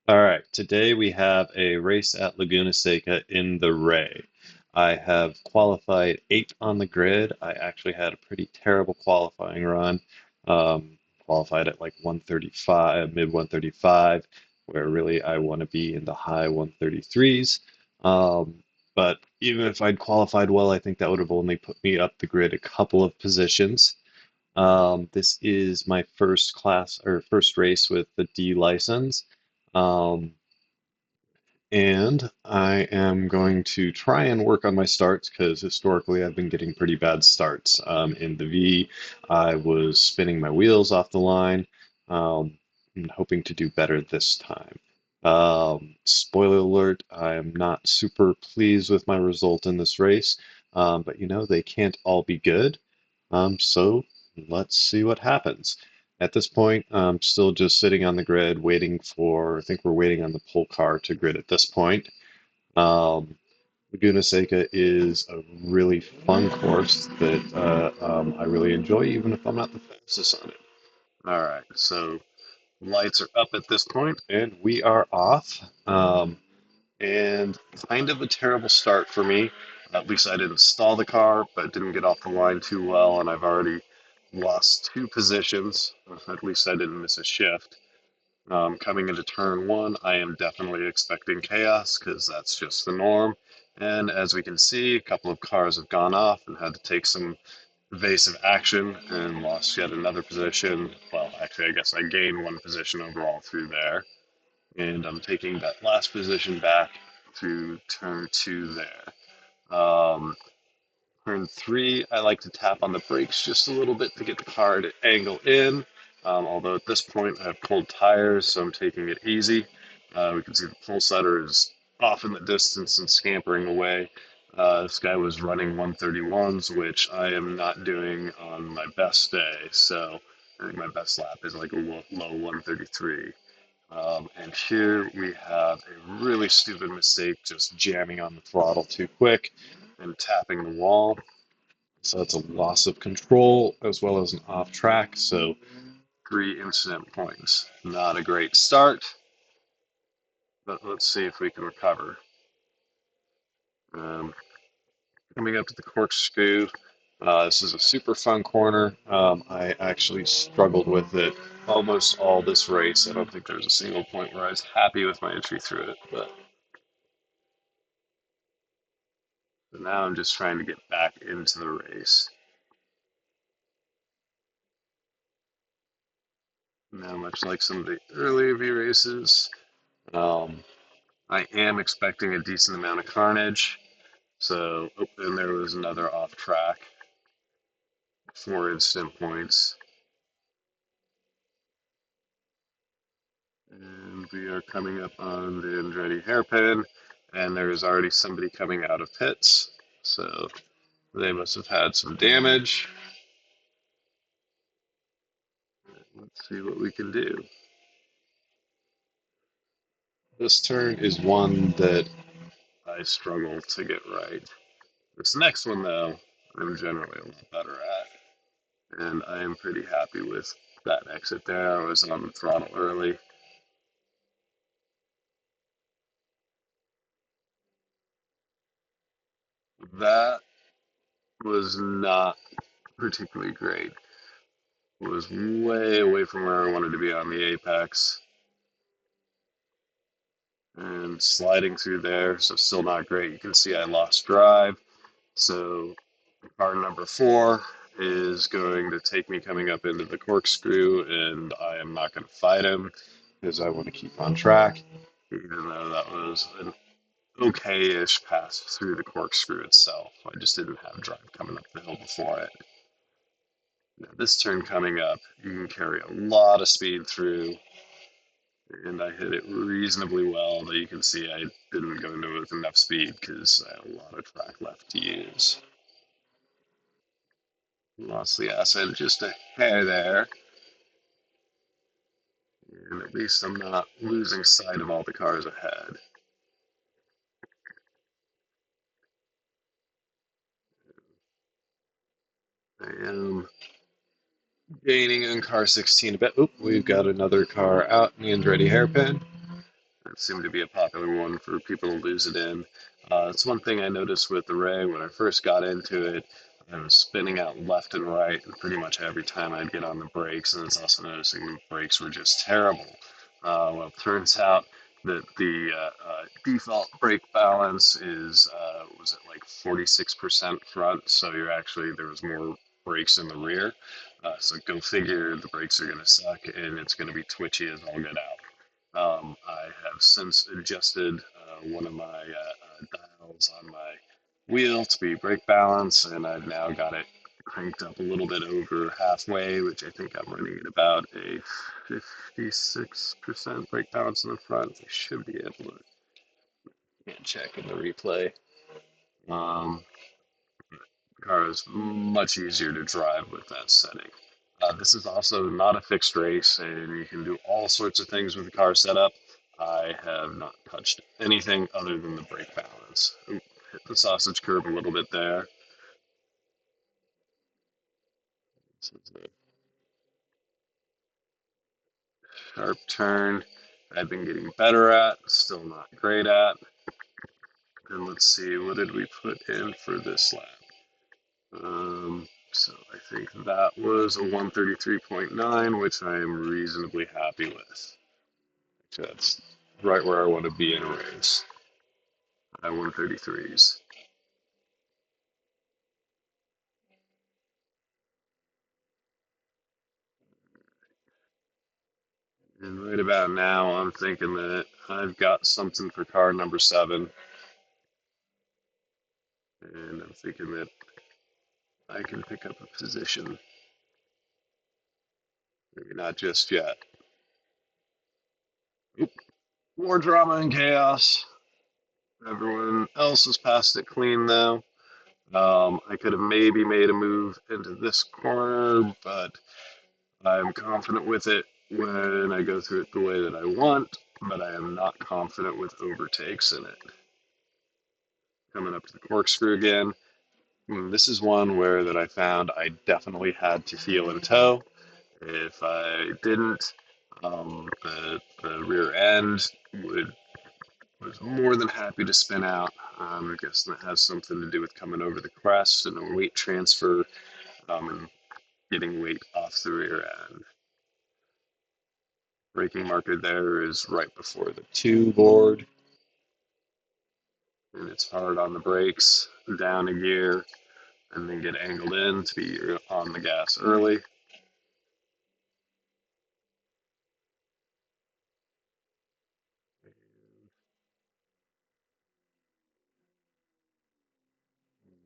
All right, today we have a race at Laguna Seca in the Ray. I have qualified 8th on the grid. I actually had a pretty terrible qualifying run. Qualified at like 135, mid 135, where really I want to be in the high 133s. But even if I'd qualified well, I think that would have only put me up the grid a couple of positions. This is my first class or first race with the D license. Um, and I am going to try and work on my starts because historically I've been getting pretty bad starts. In the V, I was spinning my wheels off the line. I'm hoping to do better this time. Spoiler alert, I am not super pleased with my result in this race, but they can't all be good. So let's see what happens. At this point, I'm still just sitting on the grid waiting I think we're waiting on the pole car to grid at this point. Um, Laguna Seca is a really fun course that I really enjoy, even if I'm not the fastest on it. All right, so lights are up at this point, and we are off. And kind of a terrible start for me. At least I didn't stall the car, but didn't get off the line too well, and I've already lost 2 positions. At least I didn't miss a shift. Coming into turn 1, I am definitely expecting chaos because that's just the norm. And as we can see, a couple of cars have gone off and had to take some evasive action and lost yet another position. Well, actually, I guess I gained 1 position overall through there. And I'm taking that last position back through turn 2 there. Turn 3, I like to tap on the brakes just a little bit to get the car to angle in. Although at this point I have cold tires, so I'm taking it easy. We can see the pole setter is off in the distance and scampering away. This guy was running 131s, which I am not doing on my best day. So I think my best lap is like a low 133. And here we have a really stupid mistake, just jamming on the throttle too quick and tapping the wall. So that's a loss of control as well as an off track. So 3 incident points. Not a great start, but let's see if we can recover. Um, Coming up to the corkscrew. This is a super fun corner. I actually struggled with it almost all this race. I don't think there's a single point where I was happy with my entry through it, but now I'm just trying to get back into the race. Now, much like some of the earlier V races, um, I am expecting a decent amount of carnage. So, oh, and there was another off track, 4 instant points. And we are coming up on the Andretti hairpin, and there is already somebody coming out of pits. So they must have had some damage. Let's see what we can do. This turn is one that I struggle to get right. This next one, though, I'm generally a lot better at, and I am pretty happy with that exit there. I was on the throttle early. That was not particularly great. It was way away from where I wanted to be on the apex and sliding through there, so still not great. You can see I lost drive. So car number 4 is going to take me coming up into the corkscrew, and I am not going to fight him because I want to keep on track, even though that was an okay-ish pass through the corkscrew itself. I just didn't have drive coming up the hill before it. Now, this turn coming up, you can carry a lot of speed through, and I hit it reasonably well, though you can see I didn't go into it with enough speed because I had a lot of track left to use. Lost the asset just a hair there, and at least I'm not losing sight of all the cars ahead. I am gaining in car 16 a bit. Oop, we've got another car out in the Andretti hairpin. It seemed to be a popular one for people to lose it in. It's one thing I noticed with the Ray when I first got into it. I was spinning out left and right pretty much every time I'd get on the brakes, and I was also noticing the brakes were just terrible. Well, it turns out that the default brake balance is was it like 46% front, so you're actually there was more brakes in the rear. So go figure, the brakes are going to suck and it's going to be twitchy as all get out. I have since adjusted one of my dials on my wheel to be brake balance, and I've now got it cranked up a little bit over halfway, which I think I'm running at about a 56% brake balance in the front. I should be able to check in the replay. Um, the car is much easier to drive with that setting. This is also not a fixed race, and you can do all sorts of things with the car setup. I have not touched anything other than the brake balance. Ooh, hit the sausage curve a little bit there. This is a sharp turn I've been getting better at, still not great at. And let's see, what did we put in for this lap? So I think that was a 133.9, which I am reasonably happy with. That's right where I want to be in a race at 133s. And right about now, I'm thinking that I've got something for car number 7. And I'm thinking that I can pick up a position. Maybe not just yet. Oop. More drama and chaos. Everyone else has passed it clean though. I could have maybe made a move into this corner, but I'm confident with it when I go through it the way that I want, but I am not confident with overtakes in it. Coming up to the corkscrew again. This is one where that I found I definitely had to heel in tow. If I didn't, the rear end was more than happy to spin out. I guess that has something to do with coming over the crest and a weight transfer and getting weight off the rear end. Braking marker there is right before the 2 board, and it's hard on the brakes, down a gear, and then get angled in to be on the gas early.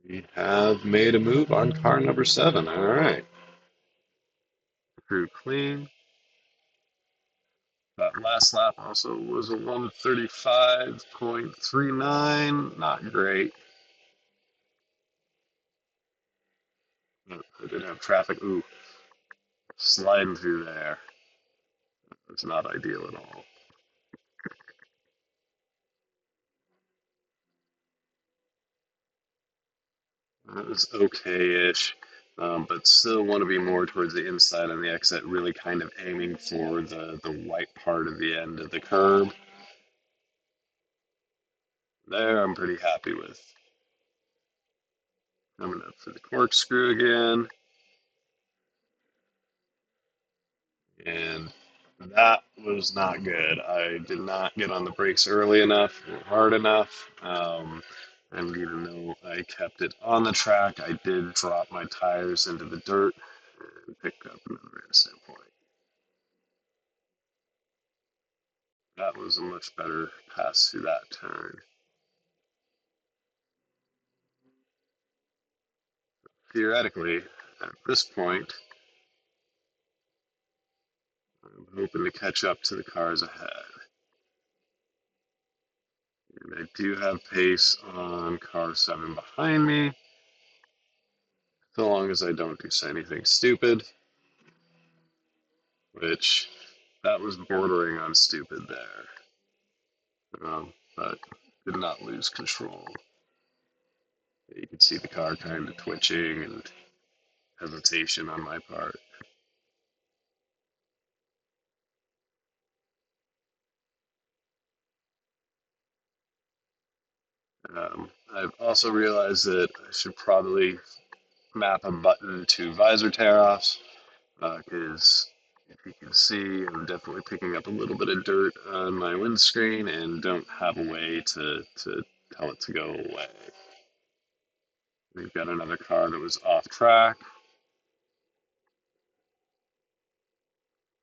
We have made a move on car number 7. All right. Through clean. That last lap also was a 135.39. Not great. I did have traffic. Ooh, sliding through there. It's not ideal at all. That was okay-ish, but still want to be more towards the inside on the exit, really kind of aiming for the white part of the end of the curb. There, I'm pretty happy with. Coming up for the corkscrew again. And that was not good. I did not get on the brakes early enough or hard enough. And even though I kept it on the track, I did drop my tires into the dirt and picked up another incident point. That was a much better pass through that turn. Theoretically, at this point, I'm hoping to catch up to the cars ahead. And I do have pace on car 7 behind me, so long as I don't do anything stupid, which that was bordering on stupid there. But did not lose control. You could see the car kind of twitching and hesitation on my part. I've also realized that I should probably map a button to visor tear-offs because if you can see, I'm definitely picking up a little bit of dirt on my windscreen and don't have a way to tell it to go away. We've got another car that was off track,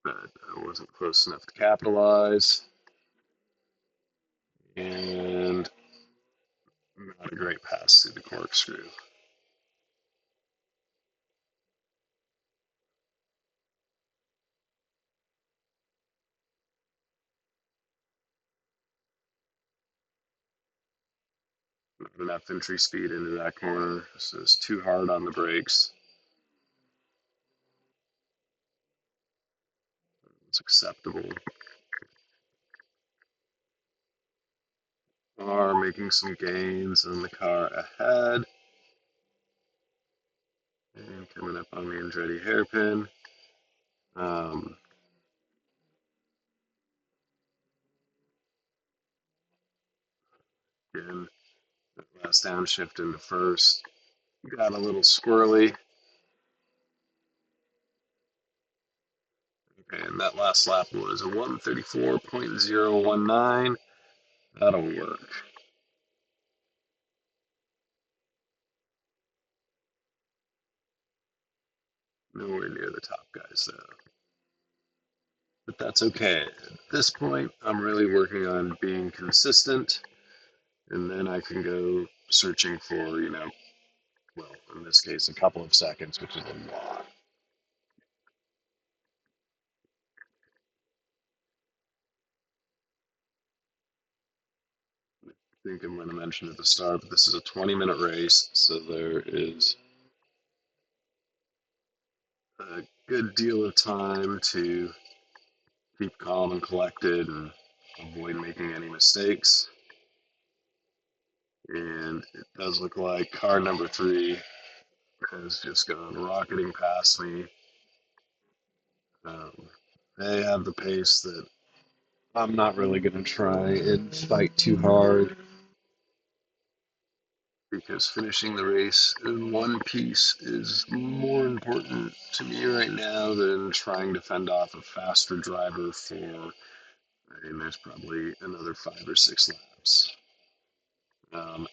but I wasn't close enough to capitalize. And not a great pass through the corkscrew. Not enough entry speed into that corner, so it's too hard on the brakes. It's acceptable. Are making some gains on the car ahead. And coming up on the Andretti hairpin. Um, Again, that last downshift into first got a little squirrely. Okay, and that last lap was a 134.019. That'll work. Nowhere near the top guys, though. But that's okay. At this point, I'm really working on being consistent, and then I can go searching for, well, in this case, a couple of seconds, which is a lot. I think I'm going to mention at the start, but this is a 20-minute race, so there is a good deal of time to keep calm and collected and avoid making any mistakes. And it does look like car number 3 has just gone rocketing past me. Um, they have the pace that I'm not really going to try and fight too hard because finishing the race in one piece is more important to me right now than trying to fend off a faster driver for, I mean, there's probably another 5 or 6 laps.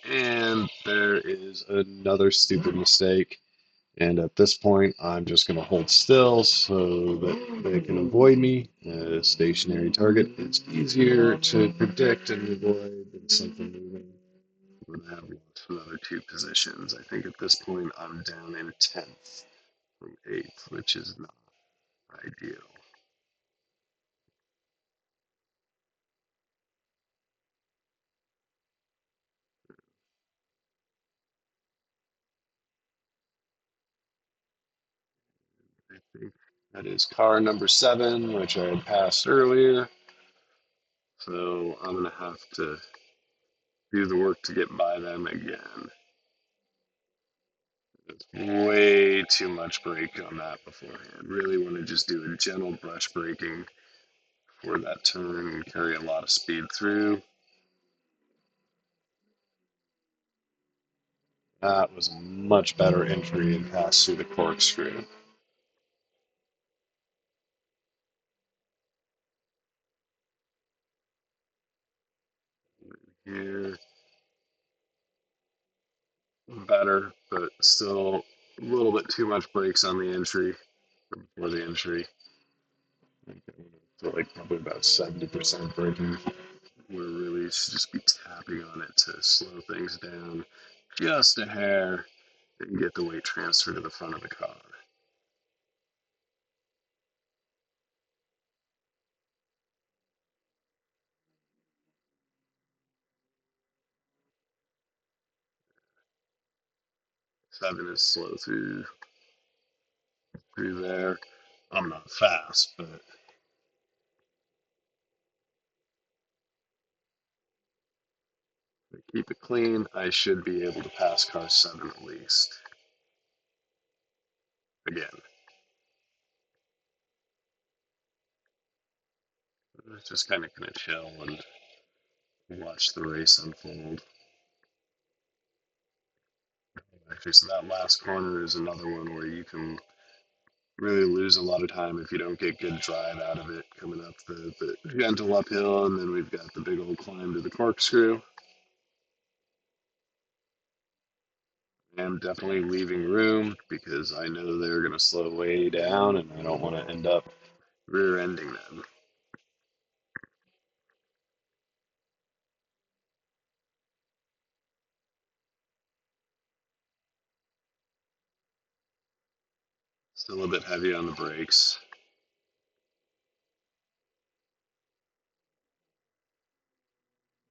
And there is another stupid mistake. And at this point, I'm just going to hold still so that they can avoid me. A stationary target is easier to predict and avoid than something moving. But I have lost another 2 positions. I think at this point, I'm down in 10th from 8th, which is not ideal. I think that is car number 7, which I had passed earlier. So I'm going to have to do the work to get by them again. It's way too much brake on that beforehand. Really want to just do a gentle brush braking for that turn and carry a lot of speed through. That was a much better entry and pass through the corkscrew. Here, better, but still a little bit too much brakes on the entry before the entry. So like probably about 70% braking. Where really should just be tapping on it to slow things down just a hair and get the weight transfer to the front of the car. Seven is slow through there. I'm not fast, but if I keep it clean, I should be able to pass car 7 at least. Again, I'm just kind of gonna chill and watch the race unfold. Exactly. So that last corner is another one where you can really lose a lot of time if you don't get good drive out of it coming up the gentle uphill, and then we've got the big old climb to the corkscrew. I'm definitely leaving room because I know they're going to slow way down, and I don't want to end up rear-ending them. Still a bit heavy on the brakes.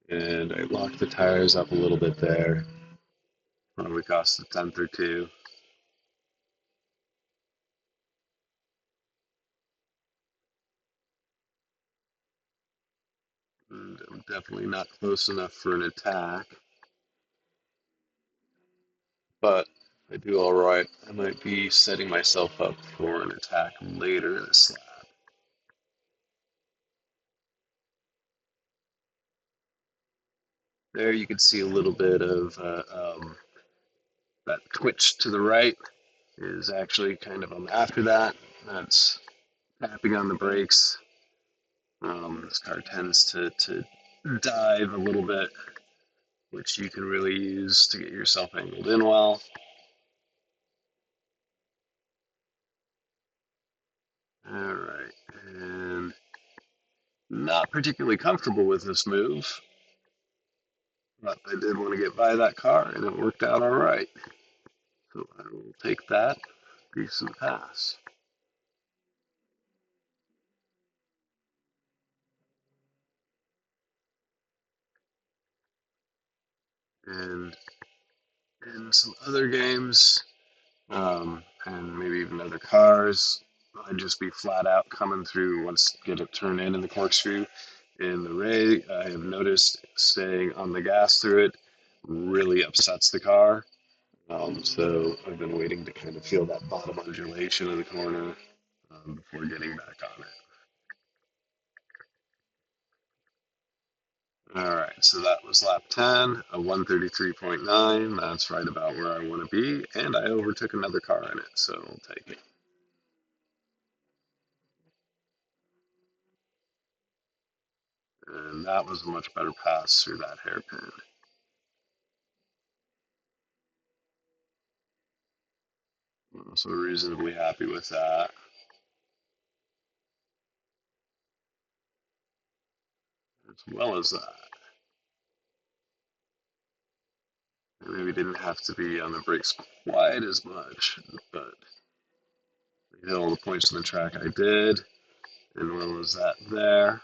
And I locked the tires up a little bit there. Probably cost a tenth or two. And I'm definitely not close enough for an attack. But if I do all right, I might be setting myself up for an attack later in this lap. There you can see a little bit of that twitch to the right is actually kind of after that. That's tapping on the brakes. This car tends to dive a little bit, which you can really use to get yourself angled in well. All right, and not particularly comfortable with this move, but I did want to get by that car, and it worked out all right. So I will take that decent pass. And in some other games, and maybe even other cars, I'd just be flat out coming through once get a turn in the corkscrew. In the Ray, I have noticed staying on the gas through it really upsets the car. So I've been waiting to kind of feel that bottom undulation of the corner before getting back on it. All right, so that was lap 10, a 133.9. That's right about where I want to be, and I overtook another car in it, so I'll take it. And that was a much better pass through that hairpin. So reasonably happy with that. As well as that, I maybe didn't have to be on the brakes quite as much, but I hit all the points on the track I did, and well as that there.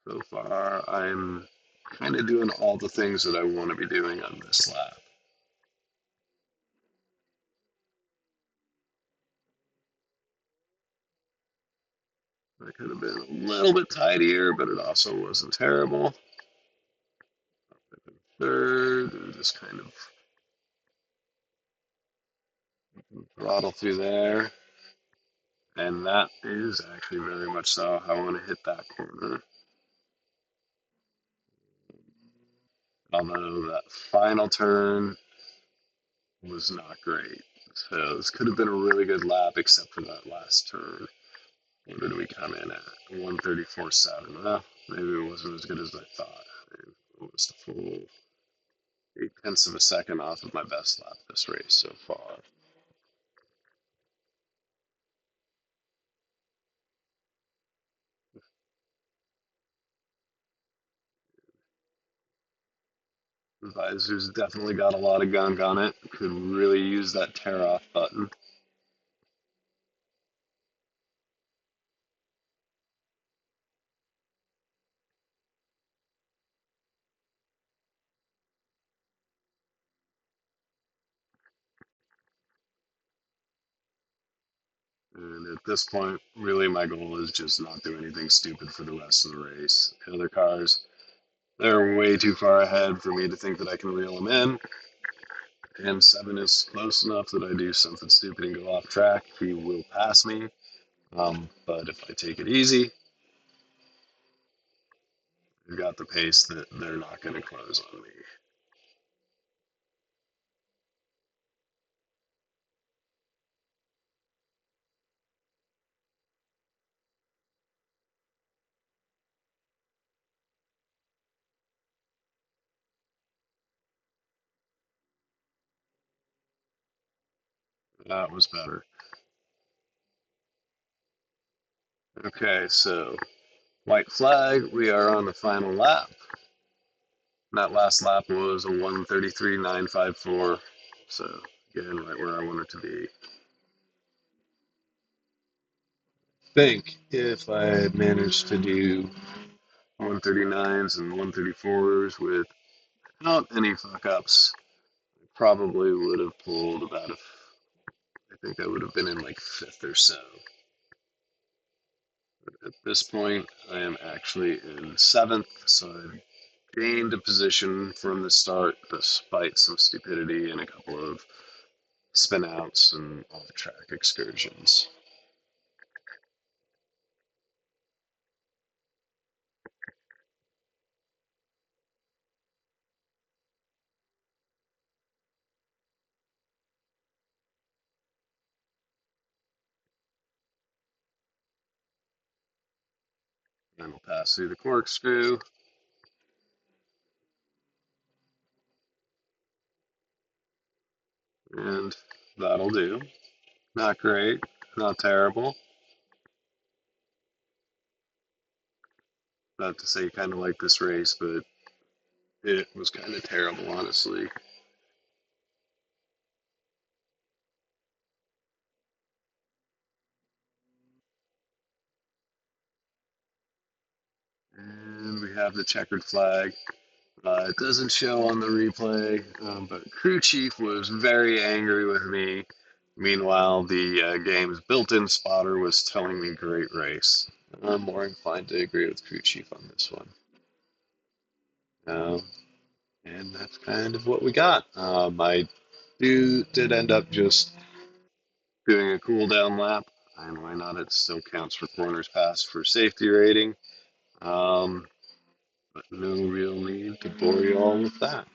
So far, I'm kind of doing all the things that I want to be doing on this lap. I could have been a little bit tidier, but it also wasn't terrible. Third, and just kind of throttle through there. And that is actually very much so how I want to hit that corner. Although that final turn was not great. So this could have been a really good lap except for that last turn. What did we come in at? 134.7. Well, maybe it wasn't as good as I thought. Almost a full 8 tenths of a second off of my best lap this race so far. The visor's definitely got a lot of gunk on it. Could really use that tear off button. And at this point, really my goal is just not do anything stupid for the rest of the race. The other cars, they're way too far ahead for me to think that I can reel them in. And 7 is close enough that I do something stupid and go off track. He will pass me. But if I take it easy, I've got the pace that they're not going to close on me. That was better. Okay, so white flag, we are on the final lap. That last lap was a 1:33.954. So, again, right where I want it to be. I think if I had managed to do 139s and 134s without any fuck ups, I probably would have pulled about a. I think I would have been in like fifth or so. But at this point, I am actually in seventh, so I've gained a position from the start despite some stupidity and a couple of spinouts and off track excursions. And we'll pass through the corkscrew, and that'll do. Not great, not terrible. Not to say kind of like this race, but it was kind of terrible, honestly. And we have the checkered flag. It doesn't show on the replay, but crew chief was very angry with me. Meanwhile, the game's built-in spotter was telling me great race. I'm more inclined to agree with crew chief on this one. Um, and that's kind of what we got. I did end up just doing a cool down lap, and why not? It still counts for corners passed for safety rating. Um, but no real need to bore you all with that.